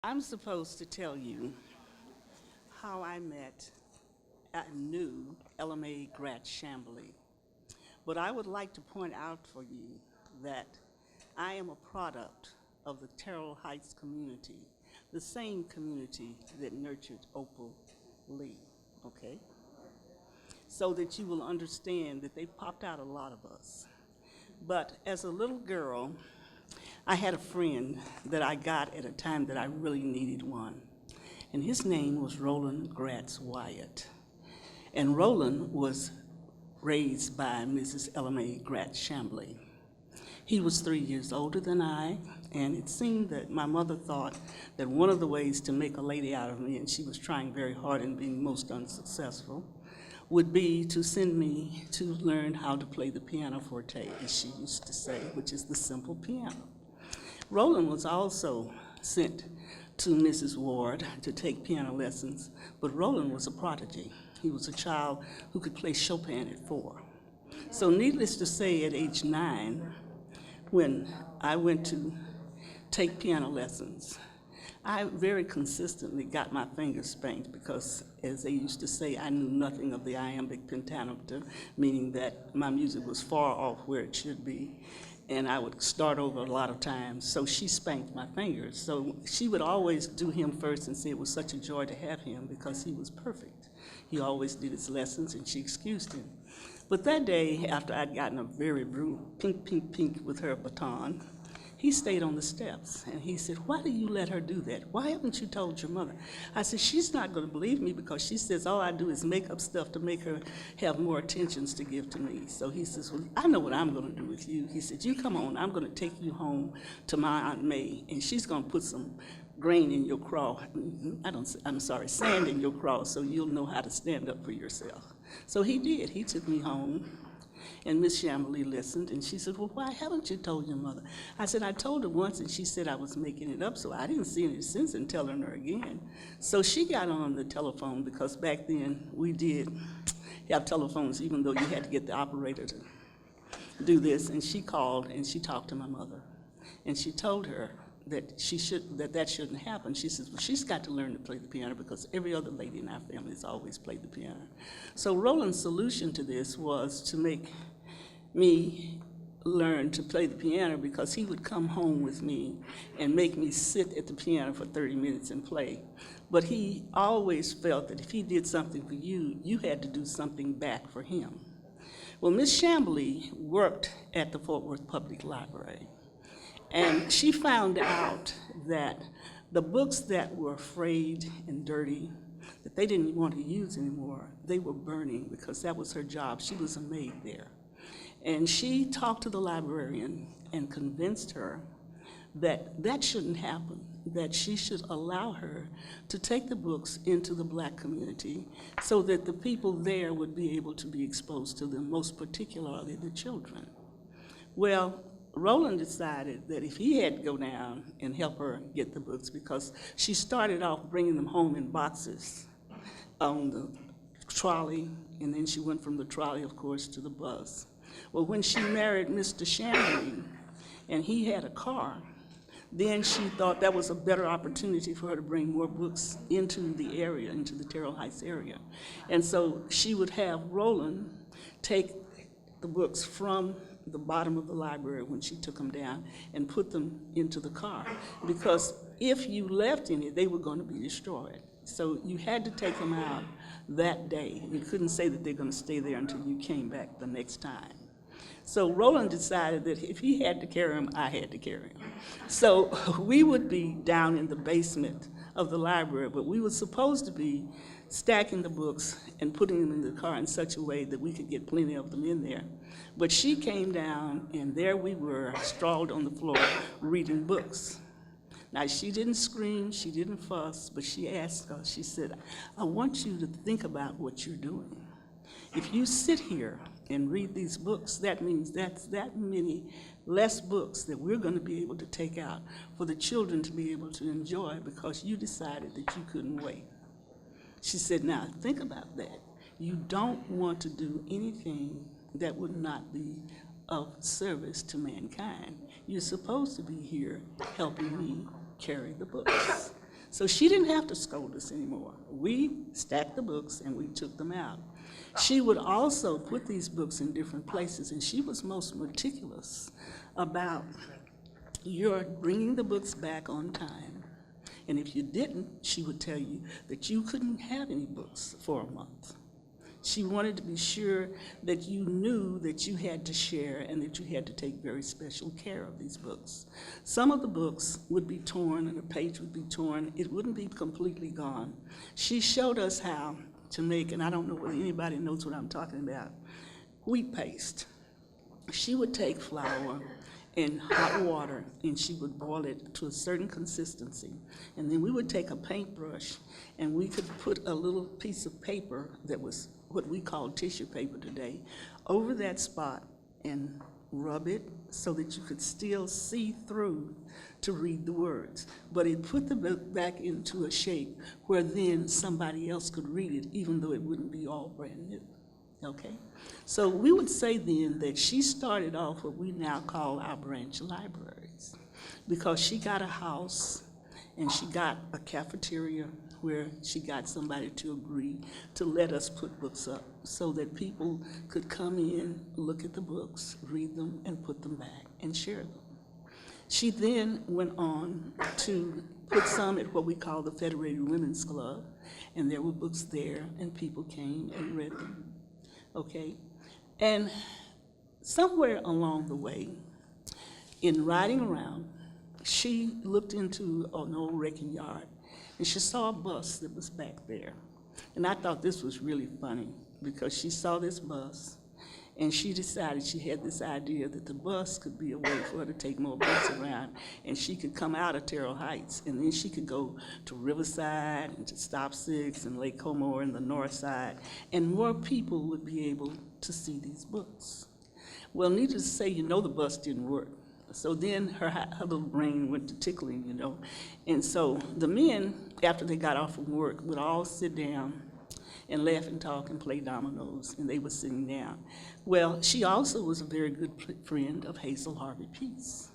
I'm supposed to tell you how I knew Mae Shamblee. But I would like to point out for you that I am a product of the Terrell Heights community, the same community that nurtured Opal Lee, okay? So that you will understand that they popped out a lot of us. But as a little girl, I had a friend that I got at a time that I really needed one. And his name was Roland Gratz Wyatt. And Roland was raised by Mrs. Mae Gratz Shamblee. He was 3 years older than I, and it seemed that my mother thought that one of the ways to make a lady out of me, and she was trying very hard and being most unsuccessful, would be to send me to learn how to play the pianoforte, as she used to say, which is the simple piano. Roland was also sent to Mrs. Ward to take piano lessons, but Roland was a prodigy. He was a child who could play Chopin at 4. So needless to say, at age 9, when I went to take piano lessons, I very consistently got my fingers spanked because, as they used to say, I knew nothing of the iambic pentameter, meaning that my music was far off where it should be, and I would start over a lot of times. So she spanked my fingers. So she would always do him first and say it was such a joy to have him because he was perfect. He always did his lessons, and she excused him. But that day, after I'd gotten a very brutal pink with her baton, he stayed on the steps, and he said, "Why do you let her do that? Why haven't you told your mother?" I said, "She's not going to believe me because she says all I do is make up stuff to make her have more attentions to give to me." So he says, "Well, I know what I'm going to do with you." He said, "You come on, I'm going to take you home to my Aunt May, and she's going to put some grain in your craw. Sand in your craw, so you'll know how to stand up for yourself." So he did. He took me home. And Miss Shamblee listened, and she said, "Well, why haven't you told your mother?" I said, "I told her once, and she said I was making it up, so I didn't see any sense in telling her again." So she got on the telephone, because back then we did have telephones, even though you had to get the operator to do this, and she called, and she talked to my mother. And she told her that that shouldn't happen. She says, "Well, she's got to learn to play the piano because every other lady in our family has always played the piano." So Roland's solution to this was to make me learn to play the piano, because he would come home with me and make me sit at the piano for 30 minutes and play. But he always felt that if he did something for you, you had to do something back for him. Well, Miss Shamblee worked at the Fort Worth Public Library. And she found out that the books that were frayed and dirty, that they didn't want to use anymore, they were burning, because that was her job. She was a maid there. And she talked to the librarian and convinced her that that shouldn't happen, that she should allow her to take the books into the Black community so that the people there would be able to be exposed to them, most particularly the children. Well, Roland decided that if he had to go down and help her get the books, because she started off bringing them home in boxes on the trolley, and then she went from the trolley, of course, to the bus. Well, when she married Mr. Shamblee and he had a car, then she thought that was a better opportunity for her to bring more books into the area, into the Terrell Heights area. And so she would have Roland take the books from the bottom of the library when she took them down and put them into the car, because if you left any, they were going to be destroyed. So you had to take them out that day. You couldn't say that they're going to stay there until you came back the next time. So Roland decided that if he had to carry them, I had to carry them. So we would be down in the basement of the library, but we were supposed to be stacking the books and putting them in the car in such a way that we could get plenty of them in there. But she came down, and there we were, sprawled on the floor, reading books. Now, she didn't scream, she didn't fuss, but she asked us, she said, "I want you to think about what you're doing. If you sit here and read these books, that means that's that many less books that we're going to be able to take out for the children to be able to enjoy, because you decided that you couldn't wait." She said, "Now, think about that. You don't want to do anything that would not be of service to mankind. You're supposed to be here helping me carry the books." So she didn't have to scold us anymore. We stacked the books and we took them out. She would also put these books in different places, and she was most meticulous about your bringing the books back on time. And if you didn't, she would tell you that you couldn't have any books for a month. She wanted to be sure that you knew that you had to share and that you had to take very special care of these books. Some of the books would be torn and a page would be torn. It wouldn't be completely gone. She showed us how to make, and I don't know whether anybody knows what I'm talking about, wheat paste. She would take flour in hot water and she would boil it to a certain consistency. And then we would take a paintbrush and we could put a little piece of paper that was what we call tissue paper today over that spot and rub it so that you could still see through to read the words. But it put the book back into a shape where then somebody else could read it, even though it wouldn't be all brand new. Okay? So we would say then that she started off what we now call our branch libraries, because she got a house and she got a cafeteria where she got somebody to agree to let us put books up so that people could come in, look at the books, read them, and put them back and share them. She then went on to put some at what we call the Federated Women's Club, and there were books there, and people came and read them. Okay? And somewhere along the way, in riding around, she looked into an old wrecking yard, and she saw a bus that was back there. And I thought this was really funny, because she saw this bus, and she decided, she had this idea that the bus could be a way for her to take more books around, and she could come out of Terrell Heights, and then she could go to Riverside and to Stop Six and Lake Como and the North Side, and more people would be able to see these books. Well, needless to say, you know the bus didn't work. So then her little brain went to tickling, you know. And so the men, after they got off from work, would all sit down and laugh and talk and play dominoes, and they were sitting down. Well, she also was a very good friend of Hazel Harvey Peace.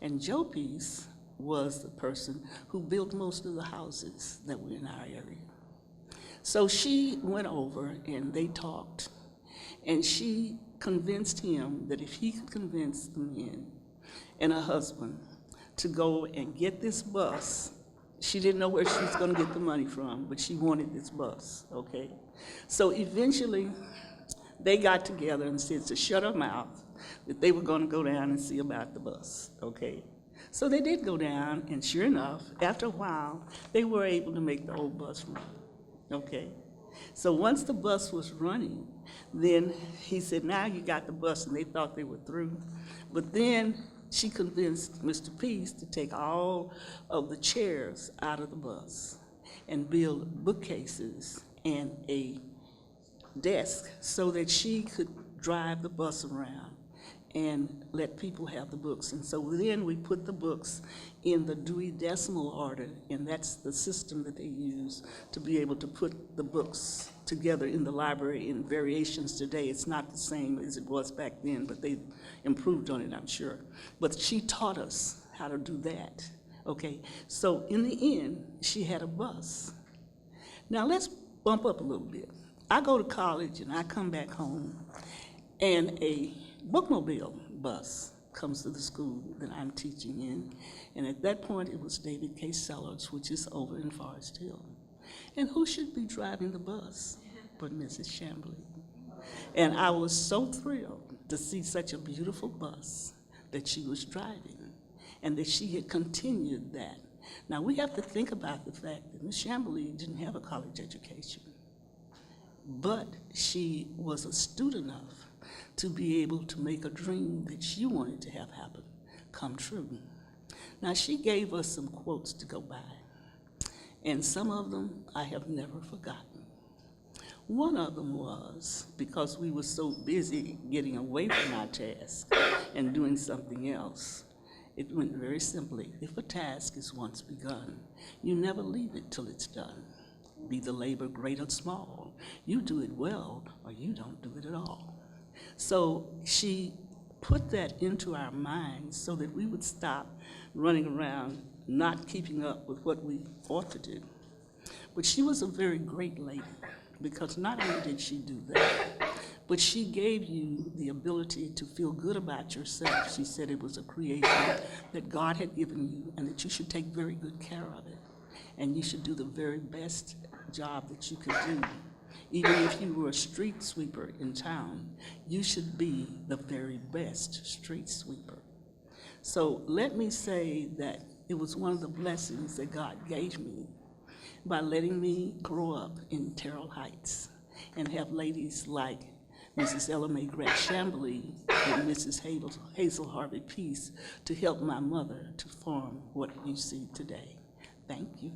And Joe Peace was the person who built most of the houses that were in our area. So she went over and they talked, and she convinced him that if he could convince the men and her husband to go and get this bus. She didn't know where she was going to get the money from, but she wanted this bus, okay? So eventually, they got together and said to shut her mouth, that they were going to go down and see about the bus, okay? So they did go down, and sure enough, after a while, they were able to make the old bus run, okay? So once the bus was running, then he said, now you got the bus, and they thought they were through. But then she convinced Mr. Peace to take all of the chairs out of the bus and build bookcases and a desk so that she could drive the bus around and let people have the books. And so then we put the books in the Dewey Decimal order, and that's the system that they use to be able to put the books together in the library in variations today. It's not the same as it was back then, but they improved on it, I'm sure. But she taught us how to do that, okay? So in the end, she had a bus. Now let's bump up a little bit. I go to college and I come back home, and a bookmobile bus comes to the school that I'm teaching in, and at that point it was David K. Sellers, which is over in Forest Hill. And who should be driving the bus but Mrs. Shamblee? And I was so thrilled to see such a beautiful bus that she was driving, and that she had continued that. Now we have to think about the fact that Ms. Shamblee didn't have a college education, but she was astute enough to be able to make a dream that she wanted to have happen come true. Now she gave us some quotes to go by, and some of them I have never forgotten. One of them was, because we were so busy getting away from our task and doing something else, it went very simply: if a task is once begun, you never leave it till it's done. Be the labor great or small, you do it well or you don't do it at all. So she put that into our minds so that we would stop running around not keeping up with what we ought to do. But she was a very great lady, because not only did she do that, but she gave you the ability to feel good about yourself. She said it was a creation that God had given you and that you should take very good care of it. And you should do the very best job that you could do. Even if you were a street sweeper in town, you should be the very best street sweeper. So let me say that it was one of the blessings that God gave me by letting me grow up in Terrell Heights and have ladies like Mrs. Mae Shamblee and Mrs. Hazel Harvey Peace to help my mother to form what you see today. Thank you.